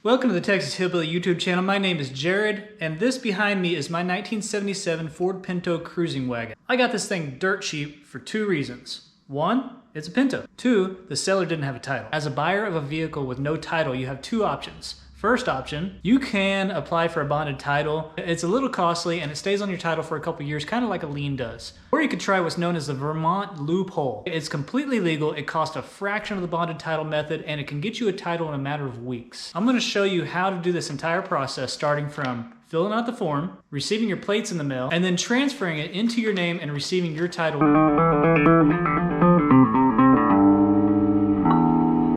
Welcome to the Texas Hillbilly YouTube channel. My name is Jared, and this behind me is my 1977 Ford Pinto cruising wagon. I got this thing dirt cheap for two reasons. One, it's a Pinto. Two, the seller didn't have a title. As a buyer of a vehicle with no title, you have two options. First option, you can apply for a bonded title. It's a little costly and it stays on your title for a couple years, kind of like a lien does. Or you could try what's known as the Vermont Loophole. It's completely legal, it costs a fraction of the bonded title method, and it can get you a title in a matter of weeks. I'm gonna show you how to do this entire process, starting from filling out the form, receiving your plates in the mail, and then transferring it into your name and receiving your title.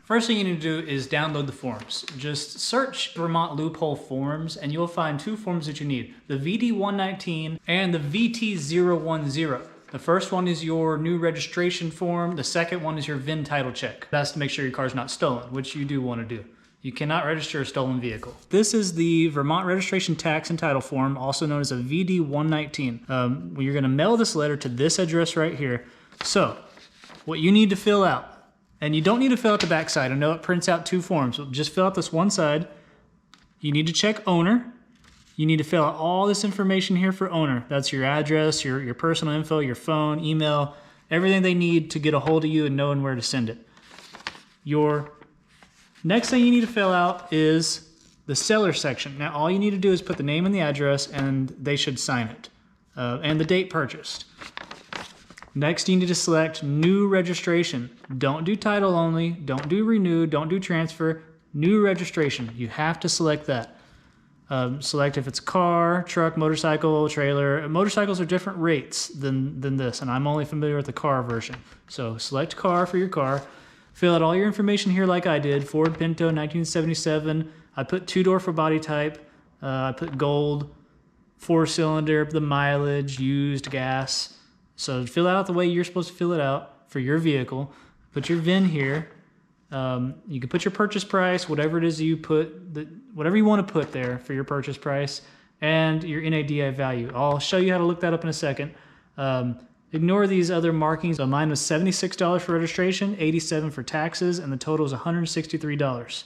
First thing you need to do is download the forms. Just search Vermont Loophole forms and you'll find two forms that you need, the VD119 and the VT010. The first one is your new registration form. The second one is your VIN title check. That's to make sure your car's not stolen, which you do want to do. You cannot register a stolen vehicle. This is the Vermont Registration Tax and Title Form, also known as a VD119. You're gonna mail this letter to this address right here. So, what you need to fill out, and you don't need to fill out the back side. I know it prints out two forms, but just fill out this one side. You need to check owner. You need to fill out all this information here for owner. That's your address, your personal info, your phone, email, everything they need to get a hold of you and knowing where to send it. Your next thing you need to fill out is the seller section. Now all you need to do is put the name and the address and they should sign it. And the date purchased. Next, you need to select new registration. Don't do title only, don't do renew, don't do transfer, new registration. You have to select that. Select if it's car, truck, motorcycle, trailer. Motorcycles are different rates than this, and I'm only familiar with the car version. So select car for your car. Fill out all your information here like I did. Ford Pinto 1977. I put two-door for body type. I put gold, 4-cylinder, the mileage, used, gas. So fill out the way you're supposed to fill it out for your vehicle. Put your VIN here. You can put your purchase price, whatever it is you put, whatever you want to put there for your purchase price, and your NADI value. I'll show you how to look that up in a second. Ignore these other markings. So mine was $76 for registration, $87 for taxes, and the total is $163.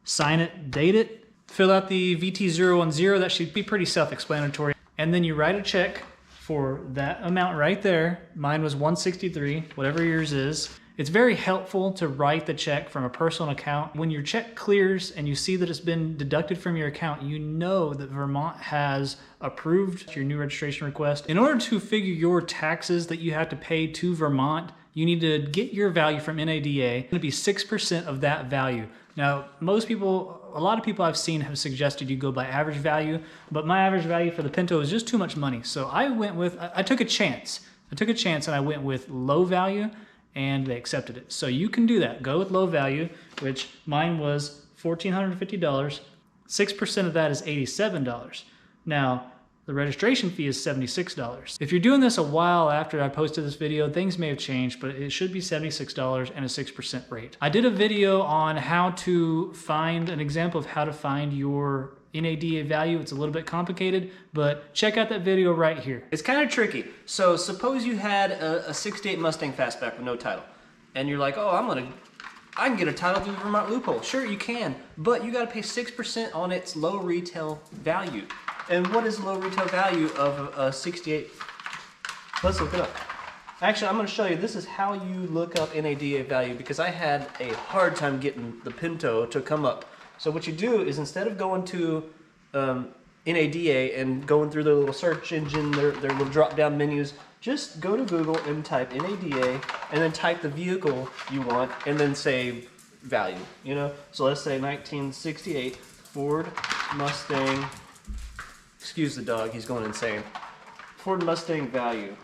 Sign it, date it, fill out the VT010. That should be pretty self-explanatory. And then you write a check for that amount right there. Mine was $163, whatever yours is. It's very helpful to write the check from a personal account. When your check clears and you see that it's been deducted from your account, you know that Vermont has approved your new registration request. In order to figure your taxes that you have to pay to Vermont, you need to get your value from NADA. It's going to be 6% of that value. Now, a lot of people I've seen have suggested you go by average value, but my average value for the Pinto is just too much money. So I took a chance. And I went with low value, and they accepted it. So you can do that. Go with low value, which mine was $1,450. 6% of that is $87. Now, the registration fee is $76. If you're doing this a while after I posted this video, things may have changed, but it should be $76 and a 6% rate. I did a video on how to find an example of how to find your NADA value. It's a little bit complicated, but check out that video right here. It's kind of tricky. So suppose you had a 68 Mustang Fastback with no title, and you're like, oh, I can get a title through the Vermont Loophole. Sure, you can, but you got to pay 6% on its low retail value. And what is the low retail value of a 68? Let's look it up. Actually, I'm going to show you. This is how you look up NADA value, because I had a hard time getting the Pinto to come up. So what you do is, instead of going to NADA and going through their little search engine, their little drop-down menus, just go to Google and type NADA, and then type the vehicle you want, and then say value. You know, so let's say 1968 Ford Mustang. Excuse the dog, he's going insane. Ford Mustang value.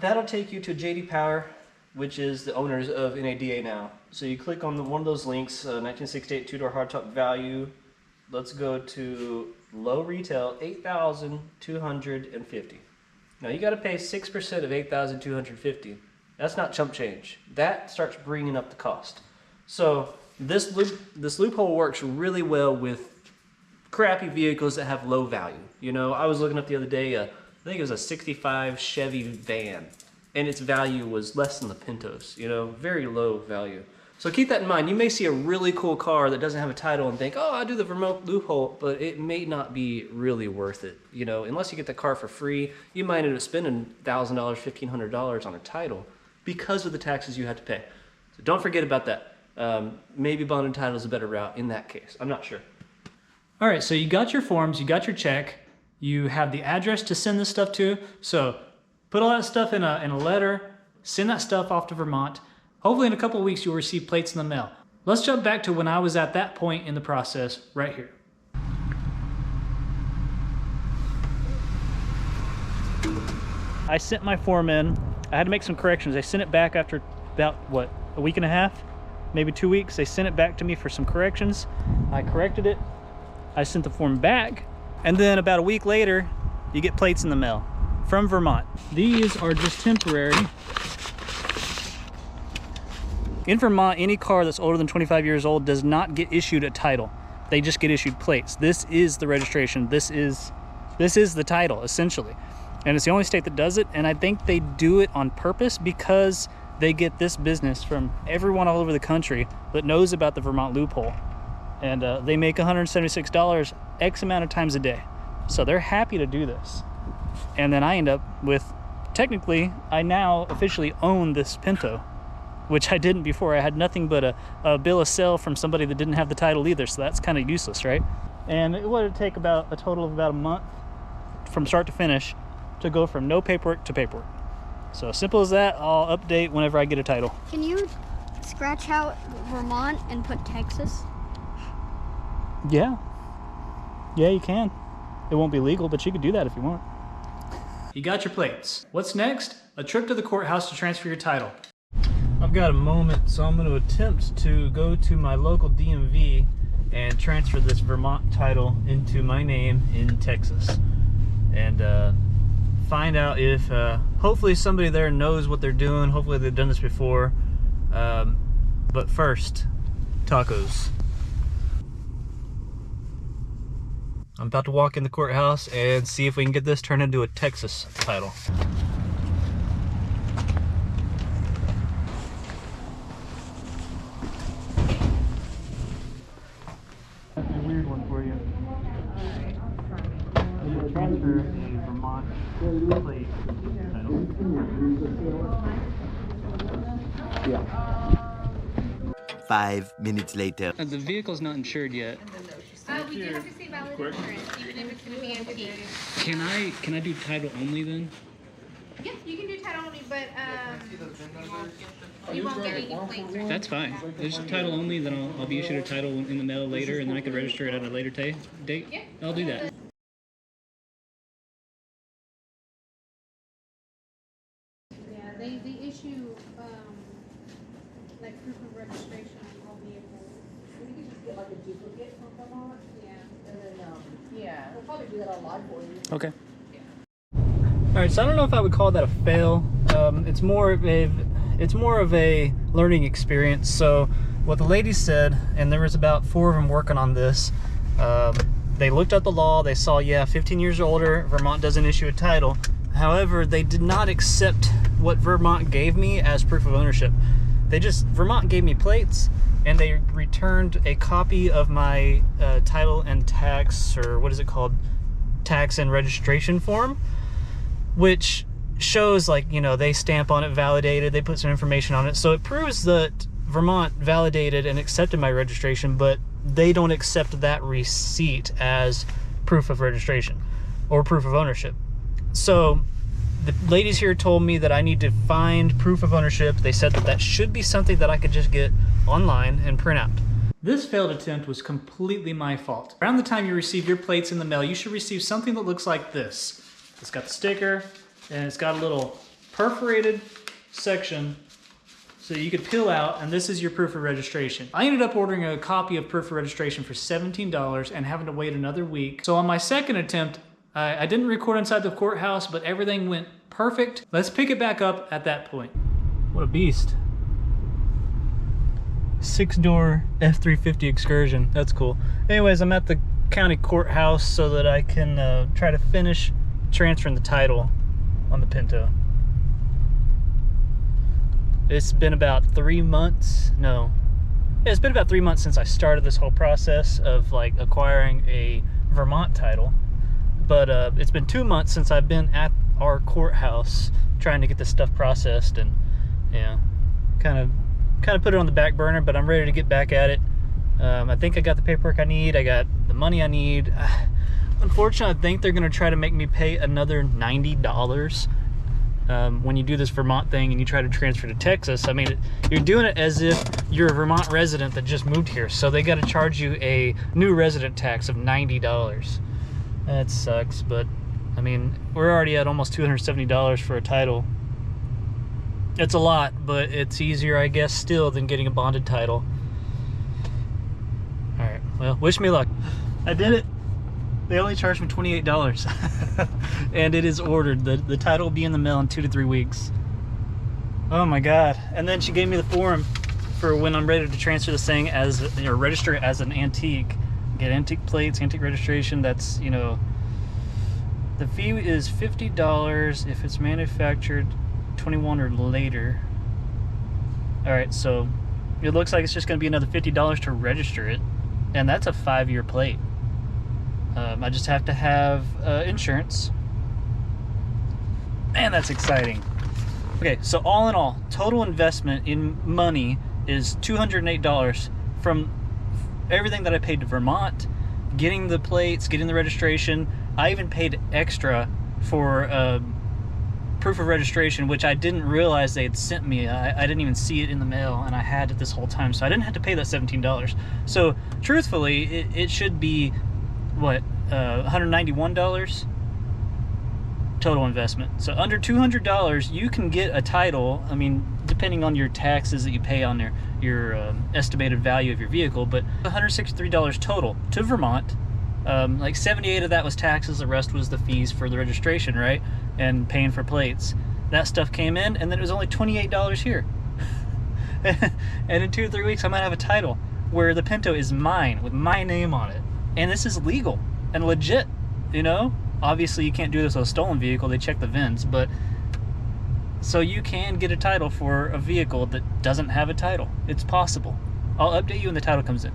That'll take you to JD Power, which is the owners of NADA now. So you click on one of those links, 1968 two-door hardtop value. Let's go to low retail, $8,250. Now you got to pay 6% of $8,250. That's not chump change. That starts bringing up the cost. So this loophole works really well with crappy vehicles that have low value. You know, I was looking up the other day, I think it was a 65 Chevy van, and its value was less than the Pintos, you know, very low value. So keep that in mind. You may see a really cool car that doesn't have a title and think, oh, I'll do the Vermont Loophole, but it may not be really worth it. You know, unless you get the car for free, you might end up spending $1,000, $1,500 on a title because of the taxes you have to pay. So don't forget about that. Maybe bonded title is a better route in that case. I'm not sure. All right, so you got your forms, you got your check, you have the address to send this stuff to. So put all that stuff in a letter, send that stuff off to Vermont. Hopefully in a couple of weeks you'll receive plates in the mail. Let's jump back to when I was at that point in the process right here. I sent my form in. I had to make some corrections. I sent it back after about, what, a week and a half? Maybe 2 weeks. They sent it back to me for some corrections. I corrected it. I sent the form back. And then about a week later, you get plates in the mail from Vermont. These are just temporary. In Vermont, any car that's older than 25 years old does not get issued a title. They just get issued plates. This is the registration. This is the title, essentially. And it's the only state that does it, and I think they do it on purpose because they get this business from everyone all over the country that knows about the Vermont Loophole. And they make $176 X amount of times a day. So they're happy to do this. And then I end up with, technically, I now officially own this Pinto, which I didn't before. I had nothing but a bill of sale from somebody that didn't have the title either, so that's kind of useless, right? And it would take about a total of about a month from start to finish to go from no paperwork to paperwork. So simple as that. I'll update whenever I get a title. Can you scratch out Vermont and put Texas? Yeah, you can. It won't be legal, but you could do that if you want. You got your plates. What's next? A trip to the courthouse to transfer your title. I've got a moment, so I'm going to attempt to go to my local DMV and transfer this Vermont title into my name in Texas. And find out if, hopefully somebody there knows what they're doing. Hopefully they've done this before. But first, tacos. I'm about to walk in the courthouse and see if we can get this turned into a Texas title. That's a weird one for you. You should transfer a Vermont plate title. Yeah. 5 minutes later. The vehicle's not insured yet. We do have to say valid insurance, even if it's going to be antique. Can I do title only then? Yes, you can do title only, but you won't get any plates. Right? That's fine. There's title only, then I'll be issued a title in the mail later, and then I can register it at a later date. Yeah. I'll do that. Yeah, they issue like proof of registration on all vehicles. We could just get like a duplicate from Vermont, Yeah. and then we'll probably do that online for you. Okay. All right, so I don't know if I would call that a fail. It's more of a learning experience. So what the lady said, and there was about 4 of them working on this. They looked at the law. They saw, yeah, 15 years or older, Vermont doesn't issue a title. However, they did not accept what Vermont gave me as proof of ownership. Vermont gave me plates, and they returned a copy of my title and tax, or what is it called? Tax and registration form, which shows, like, you know, they stamp on it, validated, they put some information on it. So it proves that Vermont validated and accepted my registration, but they don't accept that receipt as proof of registration or proof of ownership. So the ladies here told me that I need to find proof of ownership. They said that that should be something that I could just get online and print out. This failed attempt was completely my fault. Around the time you receive your plates in the mail, you should receive something that looks like this. It's got the sticker, and it's got a little perforated section so you could peel out, and this is your proof of registration. I ended up ordering a copy of proof of registration for $17 and having to wait another week. So on my second attempt, I didn't record inside the courthouse, but everything went perfect. Let's pick it back up at that point. What a beast. 6-door F-350 Excursion. That's cool. Anyways, I'm at the county courthouse so that I can try to finish transferring the title on the Pinto. It's been about 3 months. No, Yeah, it's been about 3 months since I started this whole process of like acquiring a Vermont title, but it's been 2 months since I've been at our courthouse trying to get this stuff processed, and yeah, kind of put it on the back burner, but I'm ready to get back at it. I think I got the paperwork I need. I got the money I need. Unfortunately, I think they're going to try to make me pay another $90 when you do this Vermont thing and you try to transfer to Texas. I mean, you're doing it as if you're a Vermont resident that just moved here, so they got to charge you a new resident tax of $90. That sucks, but I mean, we're already at almost $270 for a title. It's a lot, but it's easier, I guess, still than getting a bonded title. All right, well, wish me luck. I did it. They only charged me $28 and it is ordered. The title will be in the mail in 2 to 3 weeks. Oh my God. And then she gave me the form for when I'm ready to transfer this thing as, or register it as an antique. Get antique plates, antique registration. That's, you know, the fee is $50 if it's manufactured 21 or later. All right, so it looks like it's just gonna be another $50 to register it. And that's a 5-year plate. I just have to have insurance. Man, that's exciting. Okay, so all in all, total investment in money is $208 from everything that I paid to Vermont, getting the plates, getting the registration. I even paid extra for proof of registration, which I didn't realize they had sent me. I didn't even see it in the mail, and I had it this whole time, so I didn't have to pay that $17. So truthfully, it should be what, $191 total investment. So under $200 you can get a title. I mean, depending on your taxes that you pay on your estimated value of your vehicle, but $163 total to Vermont. Like 78 of that was taxes, the rest was the fees for the registration, right, and paying for plates. That stuff came in, and then it was only $28 here. And in 2 or 3 weeks I might have a title where the Pinto is mine with my name on it. And this is legal and legit, you know? Obviously, you can't do this with a stolen vehicle. They check the VINs, but so you can get a title for a vehicle that doesn't have a title. It's possible. I'll update you when the title comes in.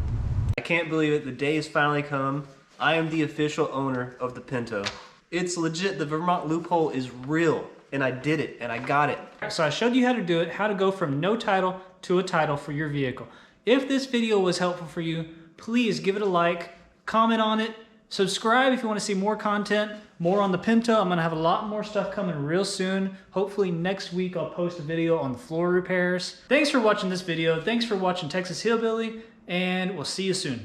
I can't believe it. The day has finally come. I am the official owner of the Pinto. It's legit. The Vermont Loophole is real, and I did it, and I got it. So I showed you how to do it, how to go from no title to a title for your vehicle. If this video was helpful for you, please give it a like, comment on it, subscribe if you want to see more content, more on the Pinto. I'm going to have a lot more stuff coming real soon. Hopefully next week I'll post a video on the floor repairs. Thanks for watching this video. Thanks for watching Texas Hillbilly, and we'll see you soon.